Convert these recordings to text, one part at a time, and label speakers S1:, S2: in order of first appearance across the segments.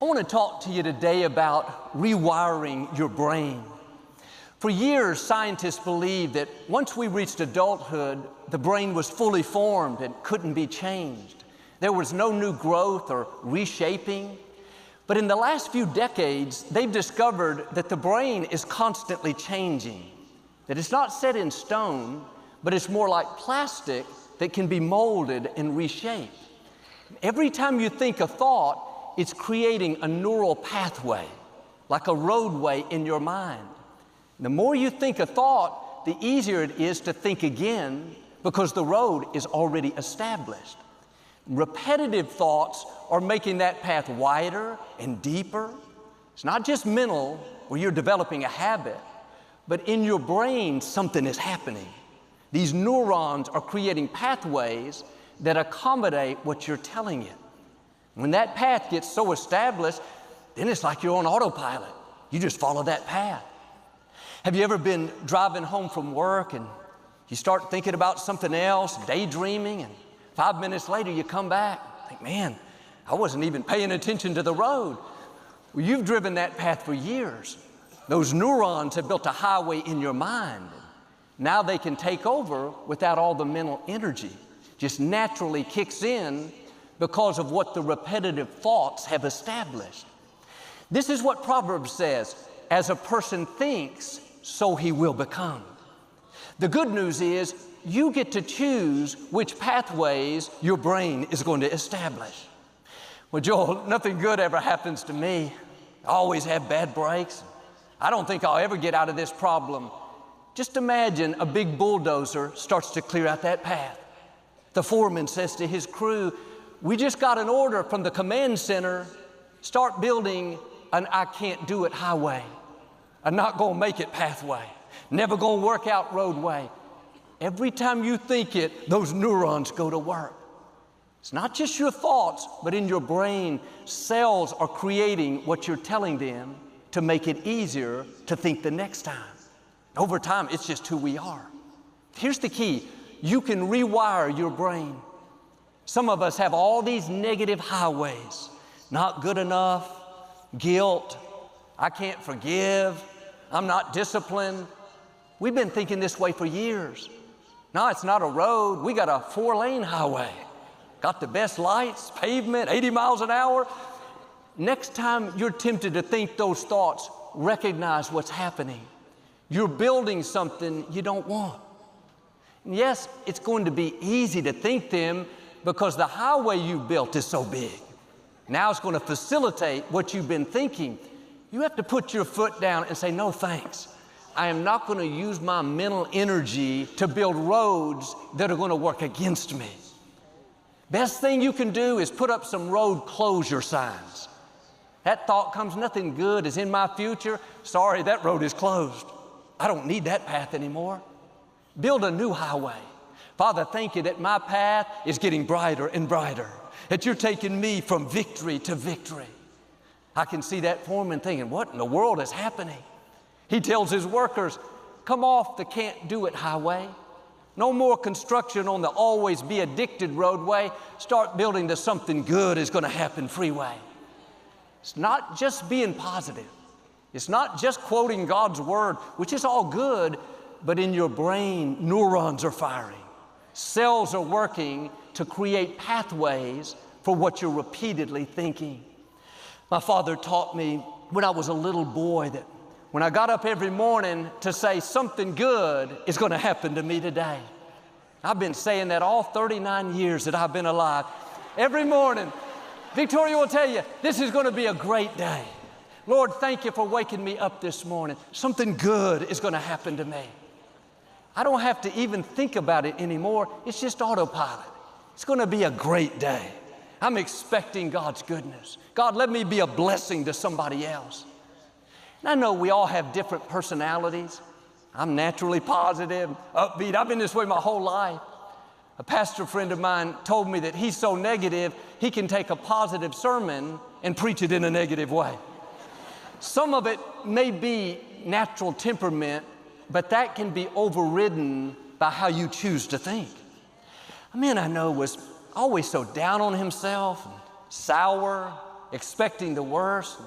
S1: want to talk to you today about rewiring your brain. For years, scientists believed that once we reached adulthood, the brain was fully formed and couldn't be changed. There was no new growth or reshaping. But in the last few decades, they've discovered that the brain is constantly changing, that it's not set in stone, but it's more like plastic that can be molded and reshaped. Every time you think a thought, it's creating a neural pathway, like a roadway in your mind. The more you think a thought, the easier it is to think again because the road is already established. Repetitive thoughts are making that path wider and deeper. It's not just mental, where you're developing a habit, but in your brain, something is happening. These neurons are creating pathways that accommodate what you're telling it. When that path gets so established, then it's like you're on autopilot. You just follow that path. Have you ever been driving home from work and you start thinking about something else, daydreaming, and 5 minutes later you come back, think, man, I wasn't even paying attention to the road. Well, you've driven that path for years. Those neurons have built a highway in your mind. Now they can take over without all the mental energy. Just naturally kicks in because of what the repetitive thoughts have established. This is what Proverbs says, as a person thinks, so he will become. The good news is you get to choose which pathways your brain is going to establish. Well, Joel, nothing good ever happens to me. I always have bad breaks. I don't think I'll ever get out of this problem. Just imagine a big bulldozer starts to clear out that path. The foreman says to his crew, we just got an order from the command center, start building an I can't do it highway, a not gonna make it pathway, never gonna work out roadway. Every time you think it, those neurons go to work. It's not just your thoughts, but in your brain, cells are creating what you're telling them to make it easier to think the next time. Over time, it's just who we are. Here's the key. You can rewire your brain. Some of us have all these negative highways. Not good enough, guilt, I can't forgive, I'm not disciplined. We've been thinking this way for years. No, it's not a road. We got a 4-lane highway. Got the best lights, pavement, 80 miles an hour. Next time you're tempted to think those thoughts, recognize what's happening. You're building something you don't want. And yes, it's going to be easy to think them because the highway you built is so big. Now it's going to facilitate what you've been thinking. You have to put your foot down and say, no thanks. I am not going to use my mental energy to build roads that are going to work against me. Best thing you can do is put up some road closure signs. That thought comes, nothing good is in my future. Sorry, that road is closed. I don't need that path anymore. Build a new highway. Father, thank you that my path is getting brighter and brighter, that you're taking me from victory to victory. I can see that foreman thinking, what in the world is happening? He tells his workers, come off the can't do it highway. No more construction on the always be addicted roadway. Start building the something good is going to happen freeway. It's not just being positive. It's not just quoting God's word, which is all good, but in your brain, neurons are firing. Cells are working to create pathways for what you're repeatedly thinking. My father taught me when I was a little boy that when I got up every morning to say something good is going to happen to me today. I've been saying that all 39 years that I've been alive. Every morning, Victoria will tell you, this is going to be a great day. Lord, thank you for waking me up this morning. Something good is going to happen to me. I don't have to even think about it anymore. It's just autopilot. It's going to be a great day. I'm expecting God's goodness. God, let me be a blessing to somebody else. And I know we all have different personalities. I'm naturally positive, upbeat. I've been this way my whole life. A pastor friend of mine told me that he's so negative, he can take a positive sermon and preach it in a negative way. Some of it may be natural temperament, but that can be overridden by how you choose to think. A man I know was always so down on himself, and sour, expecting the worst.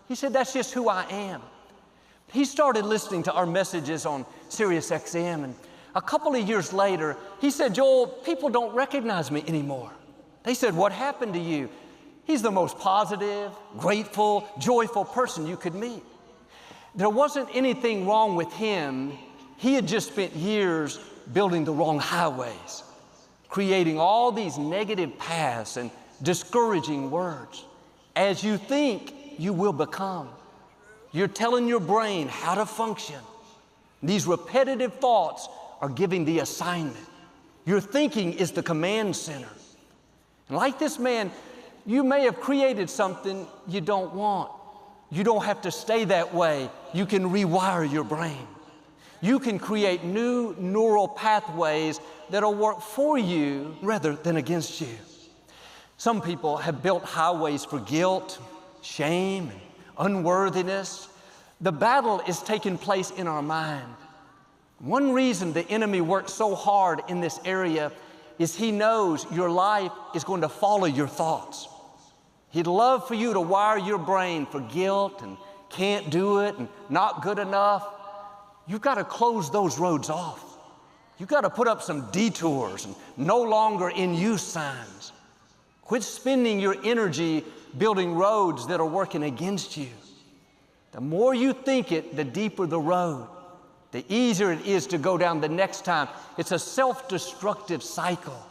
S1: He said, that's just who I am. He started listening to our messages on Sirius XM, and a couple of years later, he said, Joel, people don't recognize me anymore. They said, what happened to you? He's the most positive, grateful, joyful person you could meet. There wasn't anything wrong with him. He had just spent years building the wrong highways, creating all these negative paths and discouraging words. As you think, you will become. You're telling your brain how to function. These repetitive thoughts are giving the assignment. Your thinking is the command center. And like this man, you may have created something you don't want. You don't have to stay that way. You can rewire your brain. You can create new neural pathways that'll work for you rather than against you. Some people have built highways for guilt, shame, and unworthiness. The battle is taking place in our mind. One reason the enemy works so hard in this area is he knows your life is going to follow your thoughts. He'd love for you to wire your brain for guilt and can't do it and not good enough. You've got to close those roads off. You've got to put up some detours and no longer in use signs. Quit spending your energy building roads that are working against you. The more you think it, the deeper the road, the easier it is to go down the next time. It's a self-destructive cycle.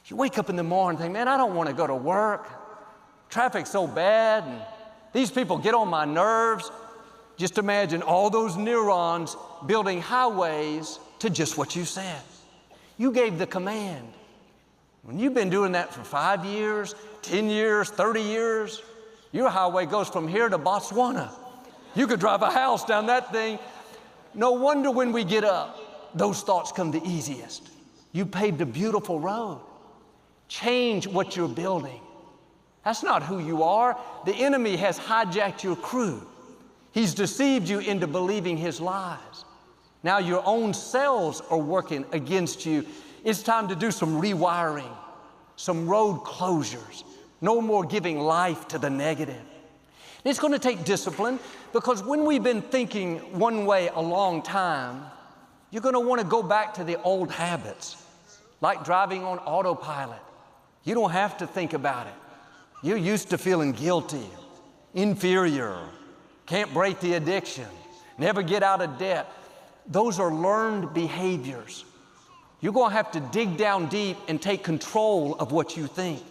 S1: You wake up in the morning and think, man, I don't want to go to work. Traffic's so bad, and these people get on my nerves. Just imagine all those neurons building highways to just what you said. You gave the command. When you've been doing that for 5 years, 10 years, 30 years, your highway goes from here to Botswana. You could drive a house down that thing. No wonder when we get up, those thoughts come the easiest. You paved a beautiful road. Change what you're building. That's not who you are. The enemy has hijacked your crew. He's deceived you into believing his lies. Now your own cells are working against you. It's time to do some rewiring, some road closures. No more giving life to the negative. It's going to take discipline, because when we've been thinking one way a long time, you're going to want to go back to the old habits, like driving on autopilot. You don't have to think about it. You're used to feeling guilty, inferior, can't break the addiction, never get out of debt. Those are learned behaviors. You're going to have to dig down deep and take control of what you think.